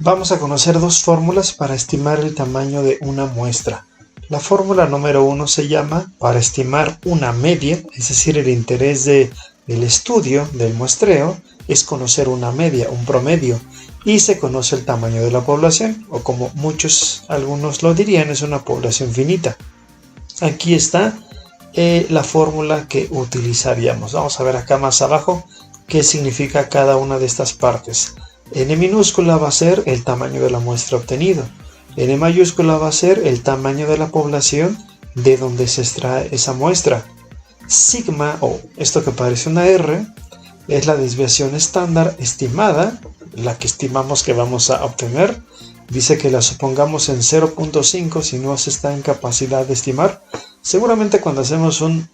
Vamos a conocer dos fórmulas para estimar el tamaño de una muestra. La fórmula número 1 se llama para estimar una media, es decir, el interés del estudio, del muestreo, es conocer una media, un promedio, y se conoce el tamaño de la población, o como algunos lo dirían, es una población finita. Aquí está la fórmula que utilizaríamos. Vamos a ver acá más abajo qué significa cada una de estas partes. N minúscula va a ser el tamaño de la muestra obtenido. N mayúscula va a ser el tamaño de la población de donde se extrae esa muestra. Sigma, o esto que parece una R, es la desviación estándar estimada, la que estimamos que vamos a obtener. Dice que la supongamos en 0.5 si no se está en capacidad de estimar. Seguramente cuando hacemos un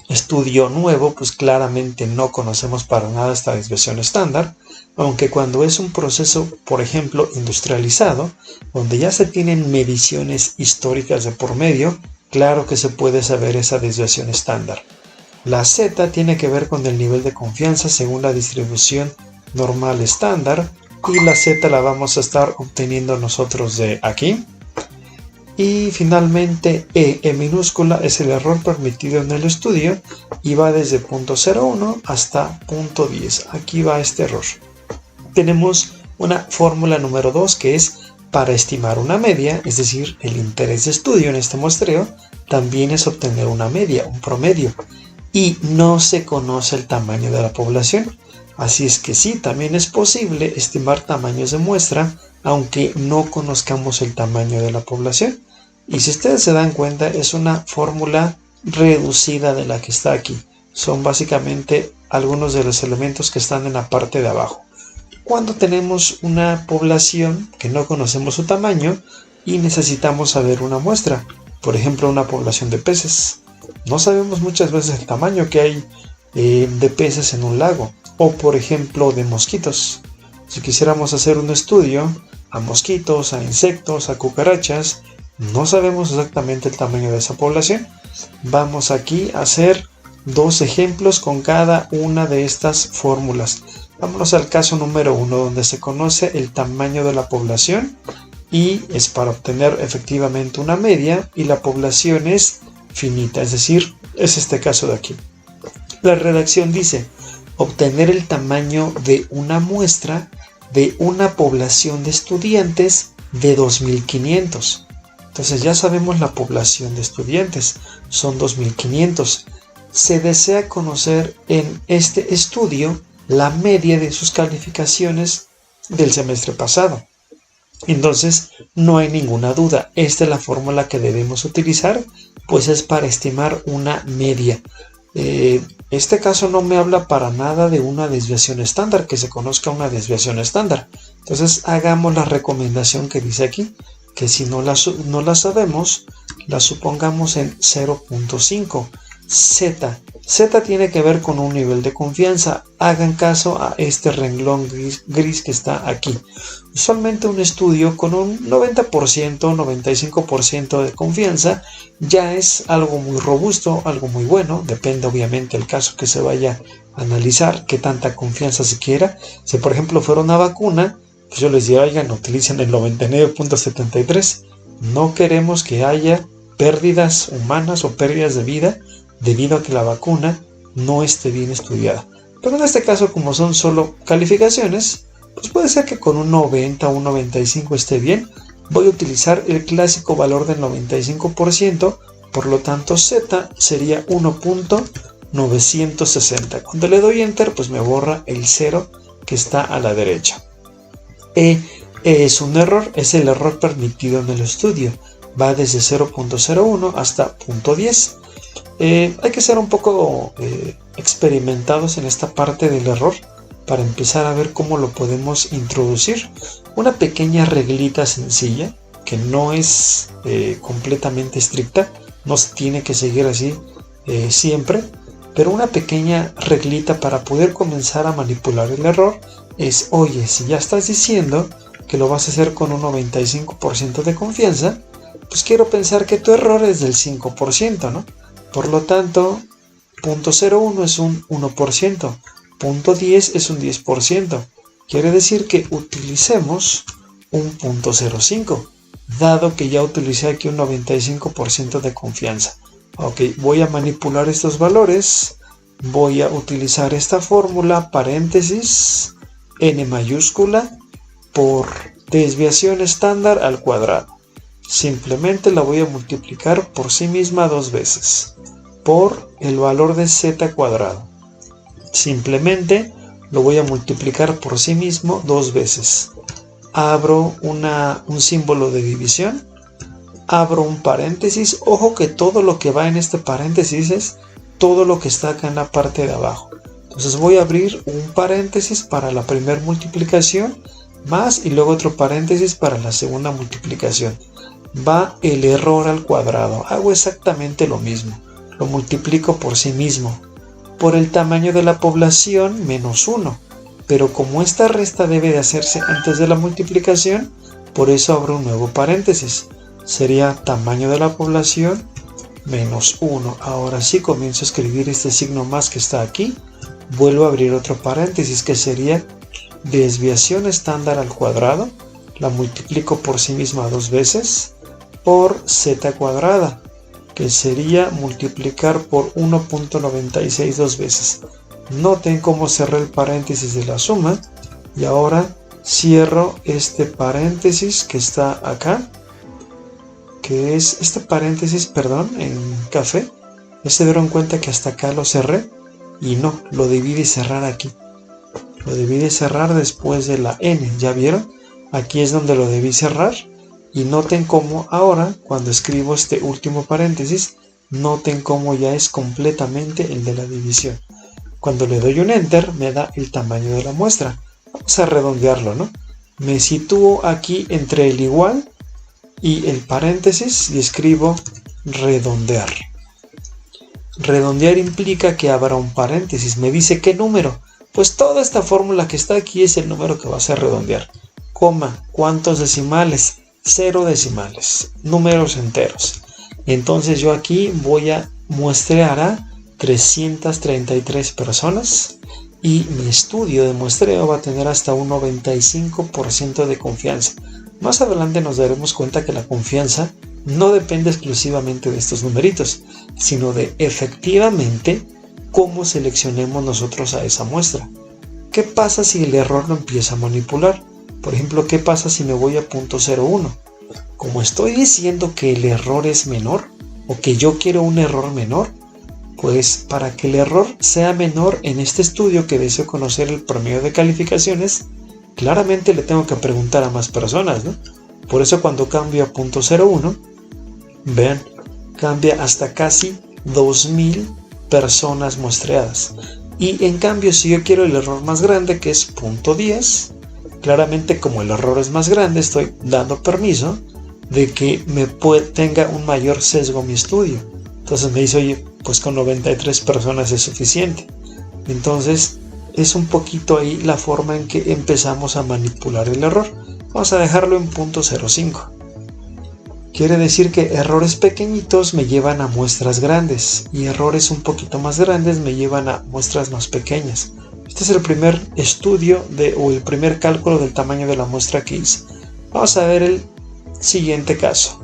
estudio nuevo, pues claramente no conocemos para nada esta desviación estándar, aunque cuando es un proceso, por ejemplo, industrializado, donde ya se tienen mediciones históricas de por medio, claro que se puede saber esa desviación estándar. La Z tiene que ver con el nivel de confianza según la distribución normal estándar, y la Z la vamos a estar obteniendo nosotros de aquí. Y finalmente E minúscula es el error permitido en el estudio y va desde 0.01 hasta 0.10. Aquí va este error. Tenemos una fórmula número 2 que es para estimar una media, es decir, el interés de estudio en este muestreo también es obtener una media, un promedio, y no se conoce el tamaño de la población. Así es que sí, también es posible estimar tamaños de muestra, aunque no conozcamos el tamaño de la población. Y si ustedes se dan cuenta, es una fórmula reducida de la que está aquí. Son básicamente algunos de los elementos que están en la parte de abajo. Cuando tenemos una población que no conocemos su tamaño y necesitamos saber una muestra, por ejemplo, una población de peces. No sabemos muchas veces el tamaño que hay de peces en un lago, o por ejemplo de mosquitos. Si quisiéramos hacer un estudio a mosquitos, a insectos, a cucarachas, no sabemos exactamente el tamaño de esa población. Vamos aquí a hacer dos ejemplos con cada una de estas fórmulas. Vámonos al caso número 1, donde se conoce el tamaño de la población y es para obtener efectivamente una media y la población es finita, es decir, es este caso de aquí. La redacción dice: obtener el tamaño de una muestra de una población de estudiantes de 2500. Entonces ya sabemos la población de estudiantes, son 2500. Se desea conocer en este estudio la media de sus calificaciones del semestre pasado. Entonces no hay ninguna duda, esta es la fórmula que debemos utilizar, pues es para estimar una media. Este caso no me habla para nada de una desviación estándar, que se conozca una desviación estándar. Entonces hagamos la recomendación que dice aquí, que si no la sabemos, la supongamos en 0.5. Z tiene que ver con un nivel de confianza. Hagan caso a este renglón gris que está aquí. Usualmente un estudio con un 90%, 95% de confianza ya es algo muy robusto, algo muy bueno. Depende obviamente del caso que se vaya a analizar, qué tanta confianza se quiera. Si por ejemplo fuera una vacuna, pues yo les diría, oigan, utilicen el 99.73. No queremos que haya pérdidas humanas o pérdidas de vida debido a que la vacuna no esté bien estudiada. Pero en este caso, como son solo calificaciones, pues puede ser que con un 90 o un 95 esté bien. Voy a utilizar el clásico valor del 95%, por lo tanto Z sería 1.960. Cuando le doy Enter, pues me borra el 0 que está a la derecha. E es un error, es el error permitido en el estudio. Va desde 0.01 hasta 0.10. Hay que ser un poco experimentados en esta parte del error para empezar a ver cómo lo podemos introducir. Una pequeña reglita sencilla que no es completamente estricta, no se tiene que seguir así siempre, pero una pequeña reglita para poder comenzar a manipular el error es: oye, si ya estás diciendo que lo vas a hacer con un 95% de confianza, pues quiero pensar que tu error es del 5%, ¿no? Por lo tanto, 0.01 es un 1%, 0.10 es un 10%. Quiere decir que utilicemos un 0.05, dado que ya utilicé aquí un 95% de confianza. Ok, voy a manipular estos valores, voy a utilizar esta fórmula, paréntesis, n mayúscula, por desviación estándar al cuadrado. Simplemente la voy a multiplicar por sí misma 2 veces, por el valor de z cuadrado. Simplemente lo voy a multiplicar por sí mismo 2 veces. Abro un símbolo de división, abro un paréntesis. Ojo que todo lo que va en este paréntesis es todo lo que está acá en la parte de abajo. Entonces voy a abrir un paréntesis para la primera multiplicación, más y luego otro paréntesis para la segunda multiplicación. Va el error al cuadrado. Hago exactamente lo mismo. Lo multiplico por sí mismo. Por el tamaño de la población, menos 1. Pero como esta resta debe de hacerse antes de la multiplicación, por eso abro un nuevo paréntesis. Sería tamaño de la población menos 1. Ahora sí comienzo a escribir este signo más que está aquí. Vuelvo a abrir otro paréntesis que sería desviación estándar al cuadrado. La multiplico por sí misma 2 veces por z cuadrada, que sería multiplicar por 1.96 2 veces. Noten cómo cerré el paréntesis de la suma y ahora cierro este paréntesis que está acá, que es este paréntesis, perdón, en café. Se dieron cuenta que hasta acá lo cerré y no, lo debí de cerrar aquí. Lo debí de cerrar después de la n, ¿ya vieron? Aquí es donde lo debí cerrar. Y noten cómo ahora, cuando escribo este último paréntesis, noten cómo ya es completamente el de la división. Cuando le doy un enter, me da el tamaño de la muestra. Vamos a redondearlo, ¿no? Me sitúo aquí entre el igual y el paréntesis y escribo redondear. Redondear implica que abra un paréntesis. Me dice ¿qué número? Pues toda esta fórmula que está aquí es el número que vas a redondear. Coma, ¿cuántos decimales? 0 decimales, números enteros. Entonces yo aquí voy a muestrear a 333 personas y mi estudio de muestreo va a tener hasta un 95% de confianza. Más adelante nos daremos cuenta que la confianza no depende exclusivamente de estos numeritos, sino de efectivamente cómo seleccionemos nosotros a esa muestra. ¿Qué pasa si el error lo empieza a manipular? Por ejemplo, ¿qué pasa si me voy a 0.01? Como estoy diciendo que el error es menor, o que yo quiero un error menor, pues para que el error sea menor en este estudio que deseo conocer el promedio de calificaciones, claramente le tengo que preguntar a más personas, ¿no? Por eso cuando cambio a 0.01, vean, cambia hasta casi 2000 personas muestreadas. Y en cambio, si yo quiero el error más grande, que es 0.10, claramente como el error es más grande, estoy dando permiso de que tenga un mayor sesgo mi estudio. Entonces me dice, oye, pues con 93 personas es suficiente. Entonces es un poquito ahí la forma en que empezamos a manipular el error. Vamos a dejarlo en 0.05. Quiere decir que errores pequeñitos me llevan a muestras grandes y errores un poquito más grandes me llevan a muestras más pequeñas. Este es el primer estudio o el primer cálculo del tamaño de la muestra que hice. Vamos a ver el siguiente caso.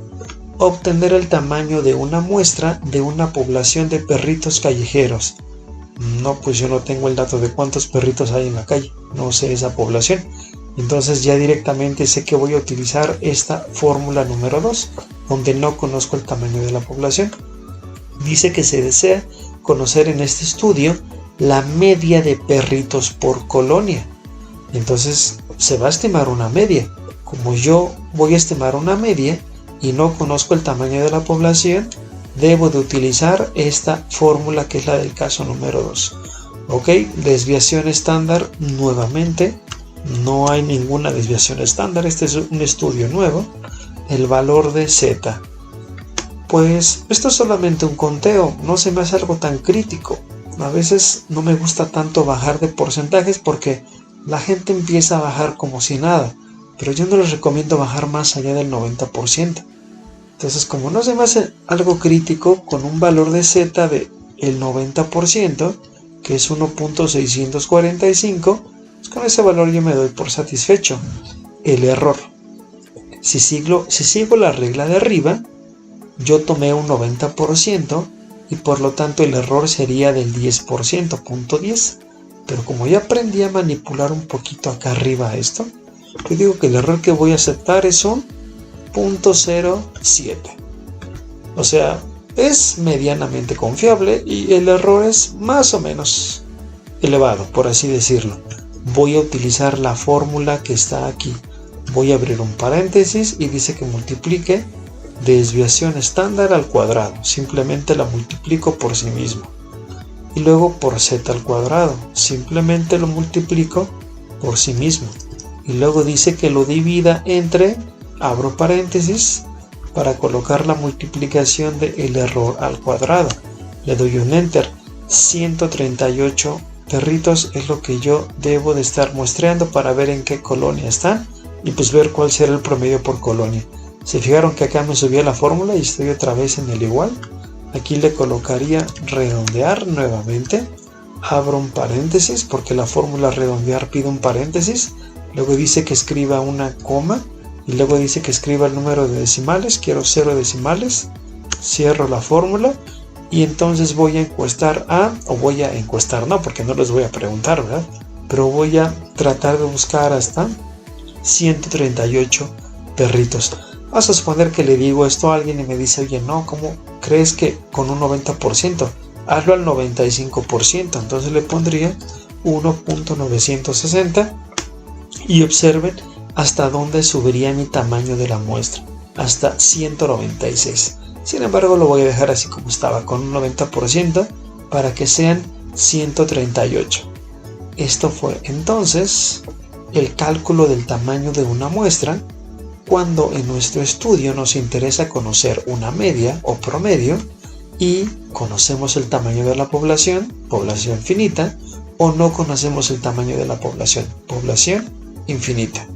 Obtener el tamaño de una muestra de una población de perritos callejeros. No, pues yo no tengo el dato de cuántos perritos hay en la calle. No sé esa población. Entonces ya directamente sé que voy a utilizar esta fórmula número 2, donde no conozco el tamaño de la población. Dice que se desea conocer en este estudio la media de perritos por colonia. Entonces se va a estimar una media. Como yo voy a estimar una media y no conozco el tamaño de la población, debo de utilizar esta fórmula que es la del caso número 2. Ok, desviación estándar nuevamente. No hay ninguna desviación estándar, este es un estudio nuevo. El valor de z. Pues esto es solamente un conteo, no se me hace algo tan crítico. A veces no me gusta tanto bajar de porcentajes porque la gente empieza a bajar como si nada, pero yo no les recomiendo bajar más allá del 90%. Entonces, como no se me hace algo crítico, con un valor de z de el 90%, que es 1.645, pues con ese valor yo me doy por satisfecho. El error. Si sigo la regla de arriba, yo tomé un 90% y por lo tanto el error sería del 10%, punto 10. Pero como ya aprendí a manipular un poquito acá arriba esto, yo digo que el error que voy a aceptar es un 0.07. O sea, es medianamente confiable y el error es más o menos elevado, por así decirlo. Voy a utilizar la fórmula que está aquí. Voy a abrir un paréntesis y dice que multiplique desviación estándar al cuadrado. Simplemente la multiplico por sí mismo. Y luego por z al cuadrado. Simplemente lo multiplico por sí mismo. Y luego dice que lo divida entre, abro paréntesis, para colocar la multiplicación del error al cuadrado. Le doy un enter. 138 perritos es lo que yo debo de estar muestreando para ver en qué colonia están y pues ver cuál será el promedio por colonia. Se fijaron que acá me subía la fórmula y estoy otra vez en el igual. Aquí le colocaría redondear nuevamente. Abro un paréntesis porque la fórmula redondear pide un paréntesis. Luego dice que escriba una coma y luego dice que escriba el número de decimales. Quiero 0 decimales. Cierro la fórmula y entonces voy a encuestar no, porque no les voy a preguntar, ¿verdad? Pero voy a tratar de buscar hasta 138 perritos. Vamos a suponer que le digo esto a alguien y me dice, oye, no, ¿cómo crees que con un 90%? Hazlo al 95%. Entonces le pondría 1.960 y observen hasta dónde subiría mi tamaño de la muestra. Hasta 196. Sin embargo, lo voy a dejar así como estaba, con un 90% para que sean 138. Esto fue entonces el cálculo del tamaño de una muestra cuando en nuestro estudio nos interesa conocer una media o promedio y conocemos el tamaño de la población finita, o no conocemos el tamaño de la población infinita.